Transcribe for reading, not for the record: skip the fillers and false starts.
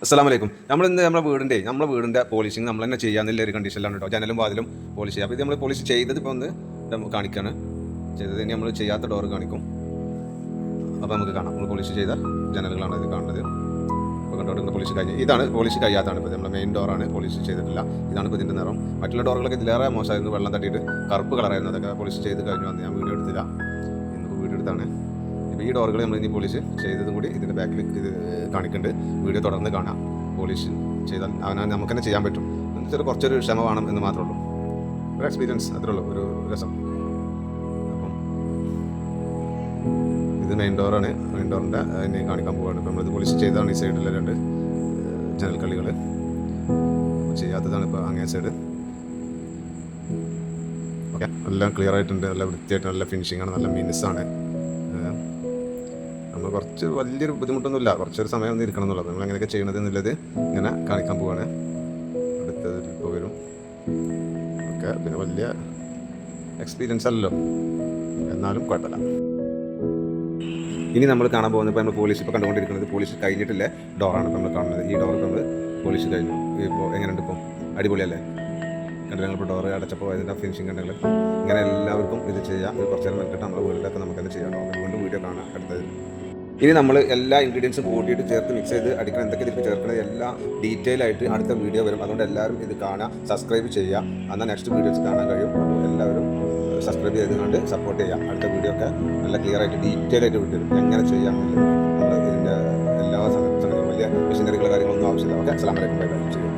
അസ്സലാമു അലൈക്കും. നമ്മളിന്ന് നമ്മുടെ വീടിൻ്റെ പോളിഷിങ് നമ്മൾ തന്നെ ചെയ്യാന്നുള്ള ഒരു കണ്ടീഷനിലാണ് കേട്ടോ. ജനലും വാതിലും പോളിഷ് ചെയ്യുക. അപ്പോൾ ഇത് നമ്മൾ പോളിഷ് ചെയ്തത് ഇപ്പോൾ ഒന്ന് കാണിക്കാണ്. ചെയ്തത് ഇനി നമ്മൾ ചെയ്യാത്ത ഡോർ കാണിക്കും. അപ്പോൾ നമുക്ക് കാണാം. നമ്മൾ പോളിഷ് ചെയ്ത ജനലുകളാണ് ഇത് കാണുന്നത്. അപ്പോൾ കണ്ടോട്ട് പോളിഷ് കഴിഞ്ഞ് ഇതാണ് പോളിഷ് കഴിയാത്താണ്. ഇപ്പോൾ നമ്മുടെ മെയിൻ ഡോറാണ് പോളിഷ് ചെയ്തിട്ടില്ല. ഇതാണ് ഇപ്പോൾ ഇതിൻ്റെ നിറം. മറ്റുള്ള ഡോറുകളൊക്കെ ഇതിലേറെ മോശമായിരുന്നു. വെള്ളം തട്ടിയിട്ട് കറുപ്പ് കളറായിരുന്നു. അതൊക്കെ പോളിഷ് ചെയ്ത് കഴിഞ്ഞു വന്ന് ഞാൻ വീഡിയോ എടുത്തില്ല. ഇന്നിപ്പോൾ വീഡിയോ എടുത്താണ്. ഇപ്പോൾ ഈ ഡോറുകൾ നമ്മൾ ഇനി പോളിഷ് ചെയ്തതും കൂടി ഇതിൻ്റെ ബാക്കിൽ ഇത് കാണിക്കുന്നുണ്ട്. വീഡിയോ തുടർന്ന് കാണാം. പോളിഷ് ചെയ്താൽ നമുക്ക് തന്നെ ചെയ്യാൻ പറ്റും. എന്നുവെച്ചാൽ കുറച്ചൊരു ക്ഷമ വേണം എന്ന് മാത്രമേ ഉള്ളൂ. ഒരു എക്സ്പീരിയൻസ് അത്രേ ഉള്ളൂ, ഒരു രസം. അപ്പം ഇത് മെയിൻ ഡോറാണ്. മെയിൻ ഡോറിൻ്റെ ഇനി കാണിക്കാൻ പോവുകയാണ്. ഇപ്പം നമ്മളിത് പോളിഷ് ചെയ്തതാണ് ഈ സൈഡിലെ രണ്ട് ജനൽക്കള്ളികൾ. ചെയ്യാത്തതാണ് ഇപ്പോൾ അങ്ങേ സൈഡ്. ഓക്കെ, എല്ലാം ക്ലിയർ ആയിട്ടുണ്ട്. നല്ല വൃത്തിയായിട്ട് നല്ല ഫിനിഷിംഗ് ആണ്. നല്ല മിനുസാണ്. നമ്മൾ കുറച്ച് വലിയൊരു ബുദ്ധിമുട്ടൊന്നുമില്ല. കുറച്ചൊരു സമയം ഒന്നും ഇരിക്കണം എന്നുള്ളത്. നമ്മൾ എങ്ങനെയൊക്കെ ചെയ്യണത് എന്നുള്ളത് ഇങ്ങനെ കാണിക്കാൻ പോവാണ്. അടുത്തതിൽ ഇപ്പോൾ വരും. ഓക്കെ, പിന്നെ വലിയ എക്സ്പീരിയൻസ് അല്ലല്ലോ, എന്നാലും കുഴപ്പമില്ല. ഇനി നമ്മൾ കാണാൻ പോകുന്നത് ഇപ്പോൾ നമ്മൾ പോളിഷ് ഇപ്പോൾ കണ്ടുകൊണ്ടിരിക്കുന്നത് പോളിഷ് കഴിഞ്ഞിട്ടില്ല ഡോറാണ് ഇപ്പോൾ നമ്മൾ കാണുന്നത്. ഈ ഡോർ ഇപ്പോൾ നമ്മൾ പോളിഷ് കഴിഞ്ഞു. ഇപ്പോൾ എങ്ങനെയുണ്ട്? ഇപ്പോൾ അടിപൊളിയല്ലേ? കണ്ടില്ല ഇപ്പോൾ ഡോറ് അടച്ചപ്പോൾ അതിൻ്റെ ഫിനിഷിങ് കണ്ടെങ്കിൽ ഇങ്ങനെ എല്ലാവർക്കും ഇത് ചെയ്യാം. ഇത് കുറച്ച് നേരം വെച്ചിട്ട് നമ്മുടെ വീട്ടിലൊക്കെ നമുക്ക് തന്നെ ചെയ്യാം. വീണ്ടും വീഡിയോ കാണാം അടുത്തത്. ഇനി നമ്മൾ എല്ലാ ഇൻഗ്രീഡിയൻസും കൂട്ടിയിട്ട് ചേർത്ത് മിക്സ് ചെയ്ത് അടിക്കണം. എന്തൊക്കെ ഇതിപ്പോൾ ചേർക്കുന്നത് എല്ലാം ഡീറ്റെയിൽ ആയിട്ട് അടുത്ത വീഡിയോ വരും. അതുകൊണ്ട് എല്ലാവരും ഇത് കാണാം, സബ്സ്ക്രൈബ് ചെയ്യുക. എന്നാൽ നെക്സ്റ്റ് വീഡിയോസ് കാണാൻ കഴിയും. അപ്പോൾ എല്ലാവരും സബ്സ്ക്രൈബ് ചെയ്തുകൊണ്ട് സപ്പോർട്ട് ചെയ്യാം. അടുത്ത വീഡിയോ ഒക്കെ നല്ല ക്ലിയർ ആയിട്ട് ഡീറ്റെയിൽ ആയിട്ട് വിട്ടുതരും എങ്ങനെ ചെയ്യാം എന്നുള്ളത്. നമ്മൾ ഇതിൻ്റെ എല്ലാ സംഗതികളും വലിയ മെഷീനറികളോ കാര്യങ്ങളൊന്നും ആവശ്യമില്ല. ഓക്കെ, അസ്സലാമു അലൈക്കും. Bye bye.